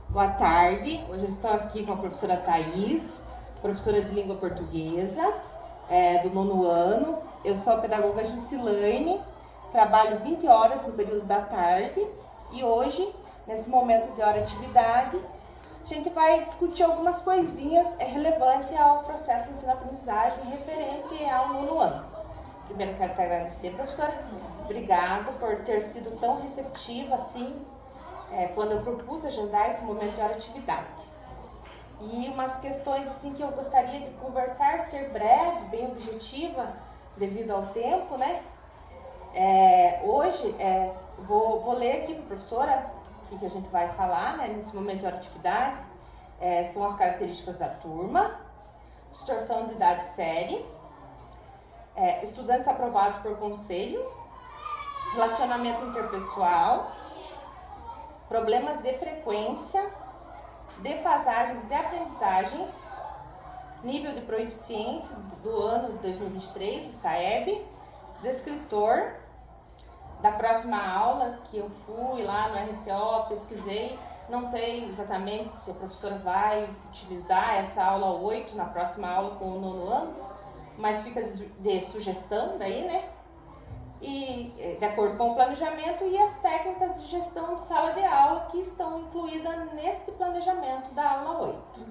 Boa tarde, hoje eu estou aqui com a professora Thaís, professora de língua portuguesa, do 9º ano. Eu sou a pedagoga Jusilane, trabalho 20 horas no período da tarde e hoje, nesse momento de hora de atividade, a gente vai discutir algumas coisinhas relevantes ao processo de ensino-aprendizagem referente ao 9º ano. Primeiro quero te agradecer, professora, obrigado por ter sido tão receptiva assim, quando eu propus agendar esse momento de hora de atividade. E umas questões assim que eu gostaria de conversar, ser breve, bem objetiva, devido ao tempo, né? Hoje, vou ler aqui para a professora o que a gente vai falar, né, nesse momento de hora de atividade. São as características da turma, distorção de idade série, estudantes aprovados por conselho, relacionamento interpessoal, problemas de frequência, defasagens de aprendizagens, nível de proficiência do ano de 2023, o SAEB, descritor, da próxima aula que eu fui lá no RCO, pesquisei, não sei exatamente se a professora vai utilizar essa aula 8 na próxima aula com o 9º ano, mas fica de sugestão daí, né? E de acordo com o planejamento e as técnicas de gestão de sala de aula que estão incluídas neste planejamento da aula 8.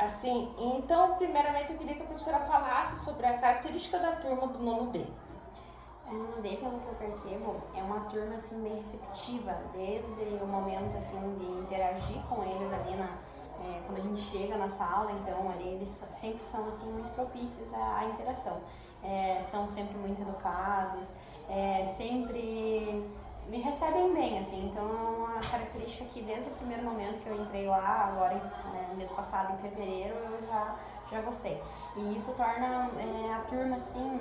Assim, então, primeiramente eu queria que a professora falasse sobre a característica da turma do 9º D. O 9º D, pelo que eu percebo, é uma turma assim bem receptiva, desde o momento assim de interagir com eles ali quando a gente chega na sala, então ali eles sempre são assim muito propícios à interação. São sempre muito educados, sempre me recebem bem, assim, então é uma característica que desde o primeiro momento que eu entrei lá, agora no mês passado, em fevereiro, eu já gostei. E isso torna a turma assim,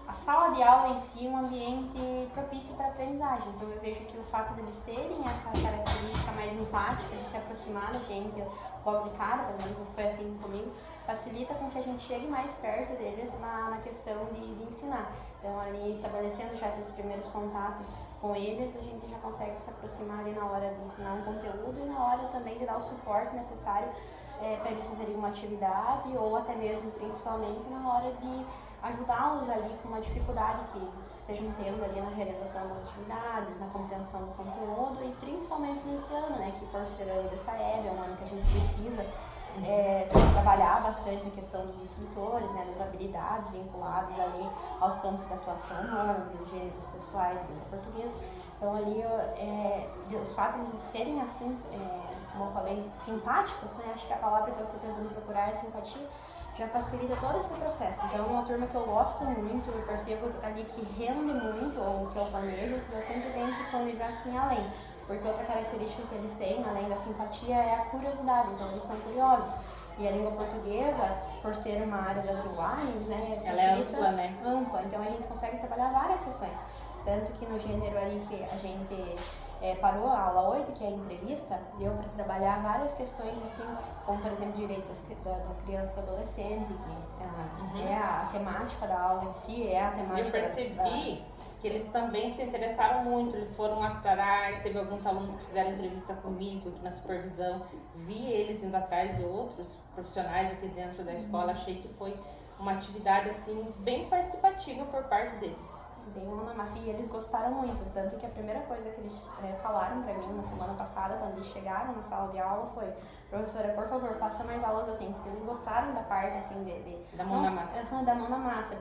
a sala de aula em si um ambiente propício para a aprendizagem. Então eu vejo que o fato deles terem essa característica mais empática, de se aproximar da gente logo de cara, pelo menos foi assim comigo, facilita com que a gente chegue mais perto deles na questão de ensinar. Então ali estabelecendo já esses primeiros contatos com eles, a gente já consegue se aproximar ali na hora de ensinar um conteúdo e na hora também de dar o suporte necessário para eles fazerem uma atividade ou até mesmo, principalmente, na hora de ajudá-los ali com uma dificuldade que estejam tendo ali na realização das atividades, na compreensão do conteúdo e principalmente nesse ano, né, que por ser ano de SAEB, é um ano que a gente precisa trabalhar bastante a questão dos escritores, né, das habilidades vinculadas ali aos campos de atuação humana, dos gêneros textuais, língua portuguesa. Então ali os fatos de serem assim, como eu falei, simpáticos, né, acho que a palavra que eu estou tentando procurar é simpatia, já facilita todo esse processo. Então é uma turma que eu gosto muito, eu percebo ali que rende muito o que eu planejo, que eu sempre tenho que planejar assim além. Porque outra característica que eles têm, além da simpatia, é a curiosidade, então eles são curiosos. E a língua portuguesa, por ser uma área das linguagens, né, ela é ampla, né? Ampla, então a gente consegue trabalhar várias questões. Tanto que no gênero ali que a gente parou a aula 8, que é a entrevista, deu para trabalhar várias questões, assim, como por exemplo direitos da criança e do adolescente, que é a temática da aula em si, é a temática. Eu percebi que eles também se interessaram muito, eles foram atrás, teve alguns alunos que fizeram entrevista comigo aqui na supervisão, vi eles indo atrás de outros profissionais aqui dentro da escola, achei que foi uma atividade assim bem participativa por parte deles. Bem mão na massa, e eles gostaram muito, tanto que a primeira coisa que eles falaram pra mim na semana passada, quando eles chegaram na sala de aula, foi: professora, por favor, faça mais aulas assim, porque eles gostaram da parte assim da mão na massa. Da mão na massa,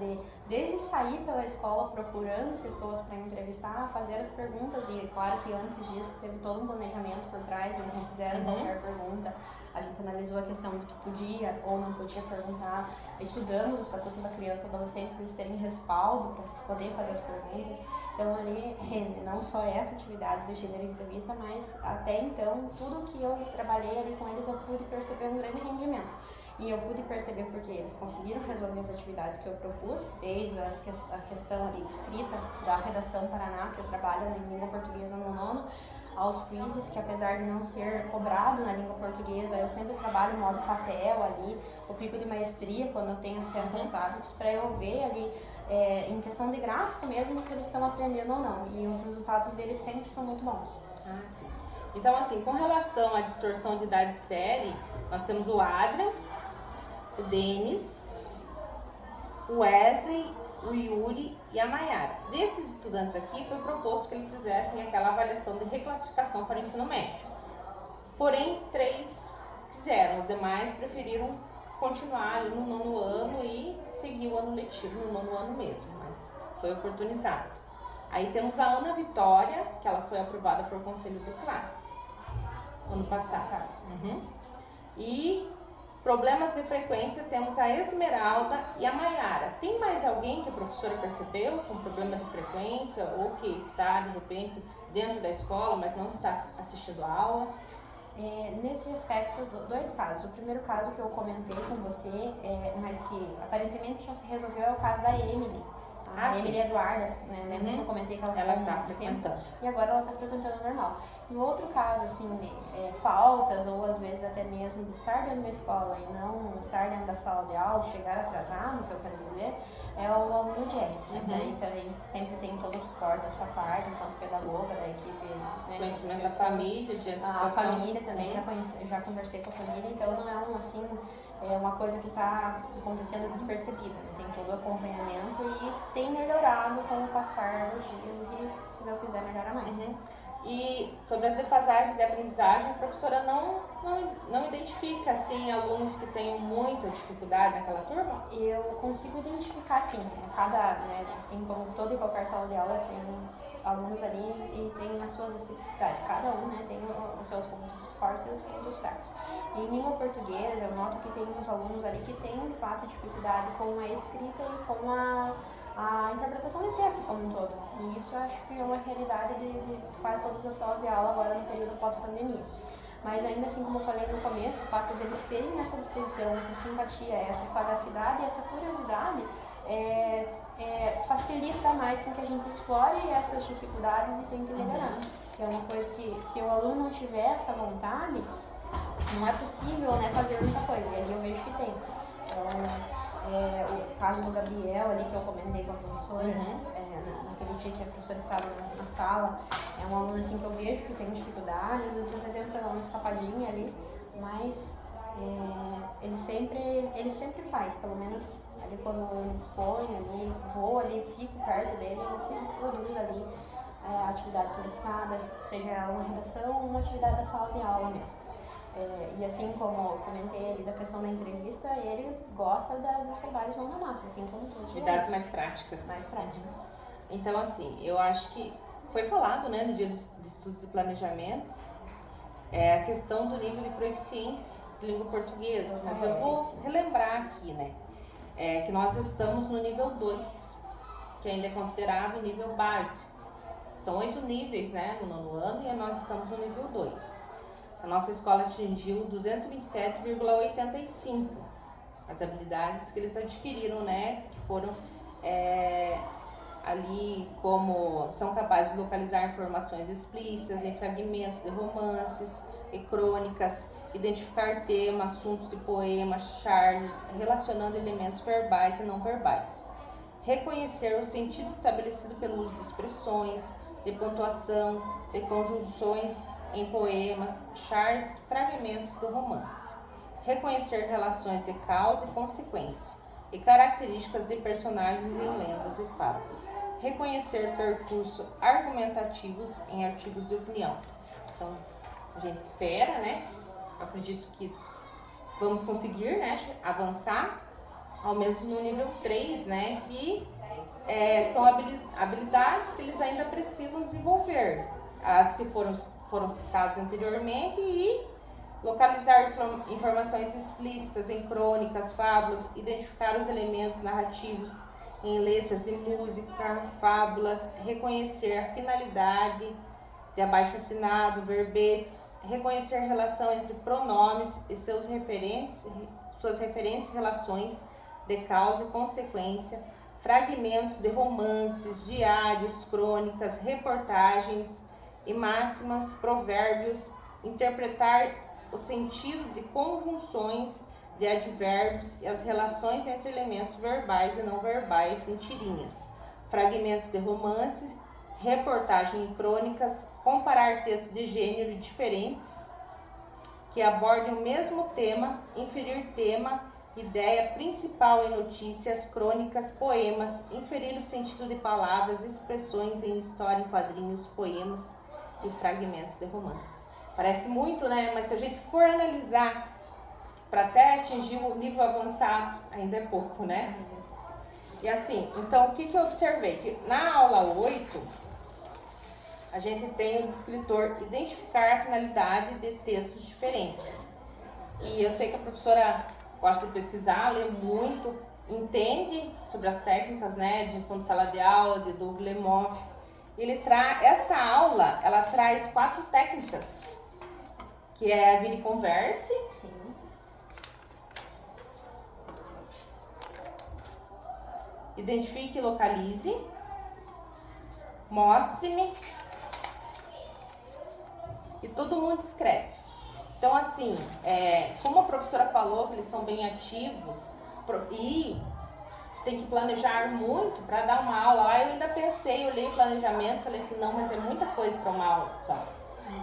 desde sair pela escola procurando pessoas para entrevistar, fazer as perguntas, e claro que antes disso teve todo um planejamento por trás, eles não fizeram qualquer pergunta, a gente analisou a questão do que podia ou não podia perguntar, estudamos o Estatuto da Criança e Adolescente para eles terem respaldo para poder fazer as perguntas. Então ali rende não só essa atividade do gênero entrevista, mas até então tudo que eu trabalhei ali com eles eu pude perceber um grande rendimento. E eu pude perceber porque eles conseguiram resolver as atividades que eu propus, desde a questão ali escrita da redação Paraná, que eu trabalho em língua portuguesa no 9º, aos quizzes, que apesar de não ser cobrado na língua portuguesa, eu sempre trabalho em modo papel ali, o pico de maestria, quando eu tenho acesso aos tablets, para eu ver ali, em questão de gráfico mesmo, se eles estão aprendendo ou não. E os resultados deles sempre são muito bons. Ah, sim. Então, assim, com relação à distorção de idade de série, nós temos o Adrian, o Denis, o Wesley, o Yuri e a Mayara. Desses estudantes aqui, foi proposto que eles fizessem aquela avaliação de reclassificação para o ensino médio. Porém, 3 quiseram, os demais preferiram continuar ali no 9º ano e seguir o ano letivo no 9º ano mesmo, mas foi oportunizado. Aí temos a Ana Vitória, que ela foi aprovada por conselho de classe ano passado. E problemas de frequência, temos a Esmeralda e a Mayara. Tem mais alguém que a professora percebeu com problema de frequência ou que está, de repente, dentro da escola, mas não está assistindo a aula? Nesse aspecto, 2 casos. O primeiro caso que eu comentei com você, mas que aparentemente já se resolveu, é o caso da Emily. A Emily Eduarda, né? Lembra que eu comentei que ela está frequentando. E agora ela está frequentando normal. No outro caso, assim, faltas ou às vezes até mesmo de estar dentro da escola e não estar dentro da sala de aula, chegar atrasado, que eu quero dizer, é o aluno Jerry. Mas aí também sempre tem todo o suporte da sua parte, enquanto pedagoga da equipe. Né, conhecimento da família, de antecipação. A família também, já conversei com a família, então não é uma coisa que está acontecendo despercebida, né? Tem todo o acompanhamento e tem melhorado com o passar dos dias e, se Deus quiser, melhora mais. E sobre as defasagens de aprendizagem, a professora não identifica, assim, alunos que tenham muita dificuldade naquela turma? Eu consigo identificar, sim. Assim como toda e qualquer sala de aula tem alunos ali e tem as suas especificidades. Cada um, né, tem os seus pontos fortes e os pontos fracos. Em língua portuguesa, eu noto que tem uns alunos ali que têm, de fato, dificuldade com a escrita e com a interpretação do texto como um todo. E isso eu acho que é uma realidade de quase todas as salas de aula agora no período pós-pandemia. Mas ainda assim, como eu falei no começo, o fato deles terem essa disposição, essa simpatia, essa sagacidade e essa curiosidade facilita mais com que a gente explore essas dificuldades e tente melhorar. Que é uma coisa que, se o aluno não tiver essa vontade, não é possível, né, fazer muita coisa. E ali eu vejo que tem. O caso do Gabriel ali, que eu comentei com a professora, naquele dia que a professora estava na sala, é um aluno assim que eu vejo que tem dificuldade, às vezes ele tenta dar uma escapadinha ali, mas ele sempre faz, pelo menos ali quando eu me disponho ali, vou ali, fico perto dele, ele sempre produz ali a atividade solicitada, seja uma redação ou uma atividade da sala de aula mesmo. E assim como eu comentei ali da questão da entrevista, ele gosta dos trabalhos mão na massa, assim como todos. Atividades mais práticas. Mais práticas. Então, assim, eu acho que foi falado, né, no dia de estudos e planejamento, a questão do nível de proficiência de língua portuguesa. Mas eu vou relembrar aqui, né, que nós estamos no nível 2, que ainda é considerado nível básico. São 8 níveis, né, no 9º ano, e nós estamos no nível 2. A nossa escola atingiu 227,85 as habilidades que eles adquiriram, né, que foram ali, como são capazes de localizar informações explícitas em fragmentos de romances e crônicas, identificar temas, assuntos de poemas, charges, relacionando elementos verbais e não verbais, reconhecer o sentido estabelecido pelo uso de expressões, de pontuação, de conjunções em poemas, charges, fragmentos do romance. Reconhecer relações de causa e consequência e características de personagens em lendas e fábulas. Reconhecer percursos argumentativos em artigos de opinião. Então, a gente espera, né? Eu acredito que vamos conseguir, né, avançar, ao menos no nível 3, né? Que são habilidades que eles ainda precisam desenvolver, as que foram citadas anteriormente, e localizar informações explícitas em crônicas, fábulas, identificar os elementos narrativos em letras de música, fábulas, reconhecer a finalidade de abaixo-assinado, verbetes, reconhecer a relação entre pronomes e suas referentes relações de causa e consequência, fragmentos de romances, diários, crônicas, reportagens e máximas, provérbios, interpretar o sentido de conjunções de advérbios e as relações entre elementos verbais e não verbais em tirinhas, fragmentos de romance, reportagem e crônicas, comparar textos de gênero diferentes que abordem o mesmo tema, inferir tema, ideia principal em notícias, crônicas, poemas, inferir o sentido de palavras, expressões em história, em quadrinhos, poemas e fragmentos de romance. Parece muito, né? Mas se a gente for analisar para até atingir o nível avançado, ainda é pouco, né? E assim, então o que eu observei? Que na aula 8, a gente tem o descritor identificar a finalidade de textos diferentes. E eu sei que a professora gosta de pesquisar, lê muito, entende sobre as técnicas, né, de gestão de sala de aula, de Doug Lemoff. Esta aula, ela traz 4 técnicas, que é a Vire e Converse. Sim. Identifique e localize. Mostre-me. E todo mundo escreve. Então, assim, como a professora falou, que eles são bem ativos e tem que planejar muito para dar uma aula. Lá eu ainda pensei, olhei o planejamento, falei assim, não, mas é muita coisa para uma aula só.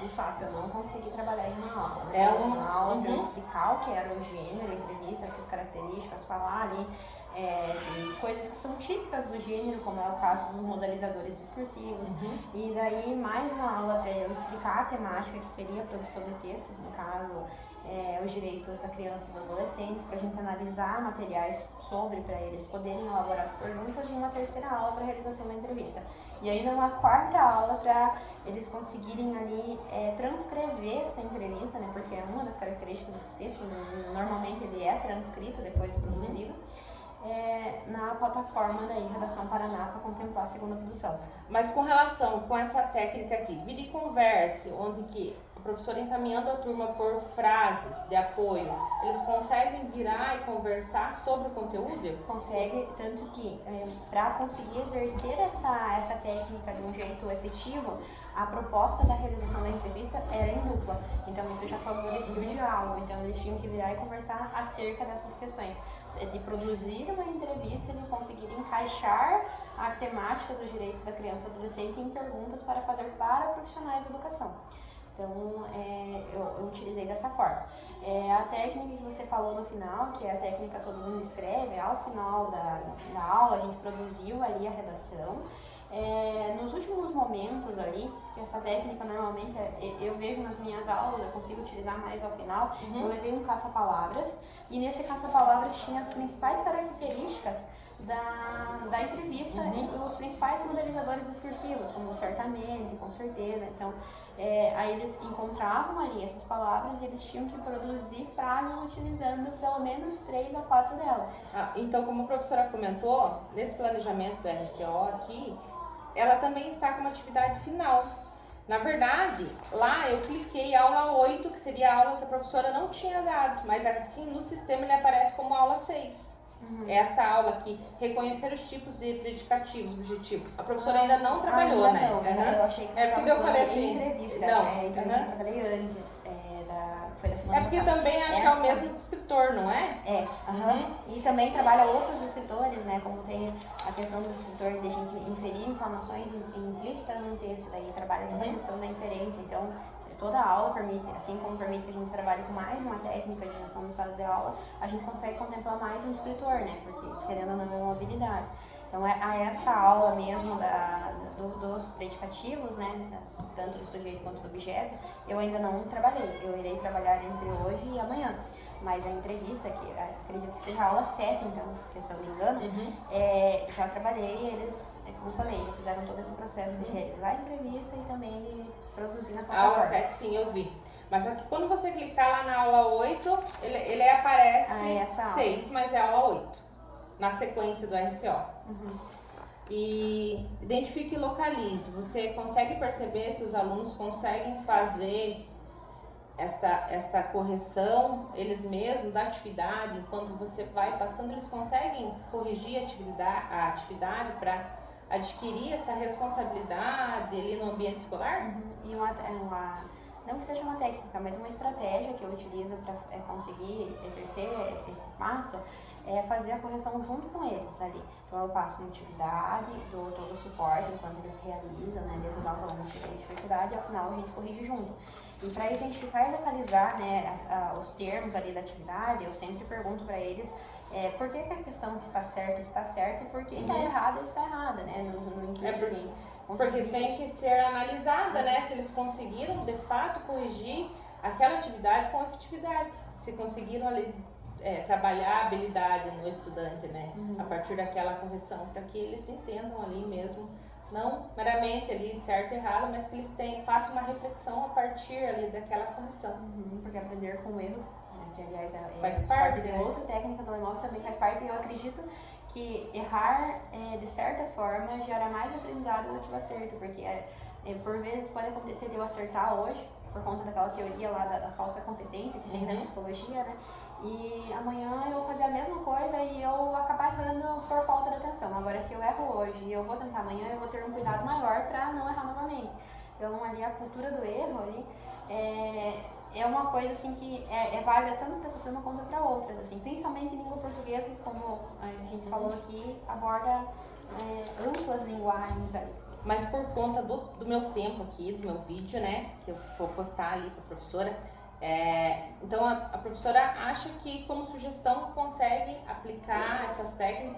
De fato, eu não consegui trabalhar em uma aula. Né? É uma aula para eu explicar o que era o gênero, entrevista, suas características, falar ali de coisas que são típicas do gênero, como é o caso dos modalizadores discursivos. E daí mais uma aula para eu explicar a temática, que seria a produção de texto, no caso, os direitos da criança e do adolescente, para a gente analisar materiais sobre, para eles poderem elaborar as perguntas, e uma terceira aula para a realização da entrevista. E ainda uma quarta aula para eles conseguirem ali transcrever essa entrevista, né? Porque é uma das características desse texto, normalmente ele é transcrito, depois produzido, na plataforma da Redação Paraná para contemplar a segunda produção. Mas com relação com essa técnica aqui, Vire e Converse, onde que a professora encaminhando a turma por frases de apoio, eles conseguem virar e conversar sobre o conteúdo? Consegue, tanto que para conseguir exercer essa técnica de um jeito efetivo, a proposta da realização da entrevista era em dupla. Então isso já favorecia o diálogo, então eles tinham que virar e conversar acerca dessas questões. De produzir uma entrevista e de conseguir encaixar a temática dos direitos da criança e do adolescente em perguntas para fazer para profissionais de educação. Então, eu utilizei dessa forma. A técnica que você falou no final, que é a técnica Todo Mundo Escreve, ao final da aula a gente produziu ali a redação. Nos últimos momentos ali, que essa técnica normalmente eu vejo nas minhas aulas, eu consigo utilizar mais ao final, eu levei um caça-palavras, e nesse caça-palavras tinha as principais características da entrevista e os principais modelizadores discursivos, como certamente, com certeza. Então, aí eles encontravam ali essas palavras e eles tinham que produzir frases utilizando pelo menos 3 a 4 delas. Então, como a professora comentou, nesse planejamento da RCO aqui, ela também está com uma atividade final. Na verdade, lá eu cliquei aula 8, que seria a aula que a professora não tinha dado, mas assim no sistema ele aparece como aula 6. Esta aula aqui, reconhecer os tipos de predicativos, objetivo. A professora ainda não trabalhou, ainda né? Não, eu achei que porque eu falei assim, entrevista. não. Entrevista eu trabalhei antes, foi da semana porque passada. também acho que é o mesmo descritor, não é? E também trabalha outros escritores, né? Como tem a questão do escritor de a gente inferir informações implícitas no texto, daí trabalha toda a questão da inferência. Então, toda a aula permite, assim como permite que a gente trabalhe com mais uma técnica de gestão de sala de aula, a gente consegue contemplar mais um escritor, né? Porque querendo ou não é uma habilidade. Então, esta aula mesmo dos predicativos, né? Tanto do sujeito quanto do objeto, eu ainda não trabalhei. Eu irei trabalhar entre hoje e amanhã. Mas a entrevista, que acredito que seja a aula 7, então, questão de engano, já trabalhei, eles, como eu falei, já fizeram todo esse processo de realizar a entrevista e também de produzir na plataforma. A aula 7, sim, eu vi. Mas só que quando você clicar lá na aula 8, ele aparece 6, mas é a aula 8, na sequência do RCO. E identifique e localize. Você consegue perceber se os alunos conseguem fazer esta correção eles mesmos da atividade? Enquanto você vai passando, eles conseguem corrigir a atividade para adquirir essa responsabilidade ali no ambiente escolar? E não que seja uma técnica, mas uma estratégia que eu utilizo para conseguir exercer esse passo é fazer a correção junto com eles ali. Então eu passo uma atividade, dou todo o suporte enquanto eles realizam, né, de ajudar os alunos que têm dificuldade, e ao final a gente corrige junto. E para identificar e localizar, né, os termos ali da atividade, eu sempre pergunto para eles por que a questão que está certa e por que está errada está errada, né? No intuito de porque tem que ser analisada, né? Se eles conseguiram de fato corrigir aquela atividade com efetividade, se conseguiram ali trabalhar a habilidade no estudante, né? A partir daquela correção, para que eles se entendam ali mesmo, não meramente ali certo e errado, mas que eles façam uma reflexão a partir ali daquela correção. Porque aprender com o erro, né, que aliás faz parte de outra técnica do Alemão, também faz parte, e eu acredito que errar de certa forma gera mais aprendizado do que o acerto, porque por vezes pode acontecer de eu acertar hoje, por conta daquela teoria lá da falsa competência que tem na psicologia, né? E amanhã eu vou fazer a mesma coisa e eu acabar errando por falta de atenção. Agora, se eu erro hoje e eu vou tentar amanhã, eu vou ter um cuidado maior para não errar novamente. Então, ali, a cultura do erro ali é uma coisa assim que é válida tanto para essa turma quanto para outras, assim, principalmente em língua portuguesa, que, como a gente falou aqui, aborda amplas linguagens ali. Mas por conta do meu tempo aqui, do meu vídeo, né, que eu vou postar ali para a professora, então a professora acha que como sugestão consegue aplicar essas técnicas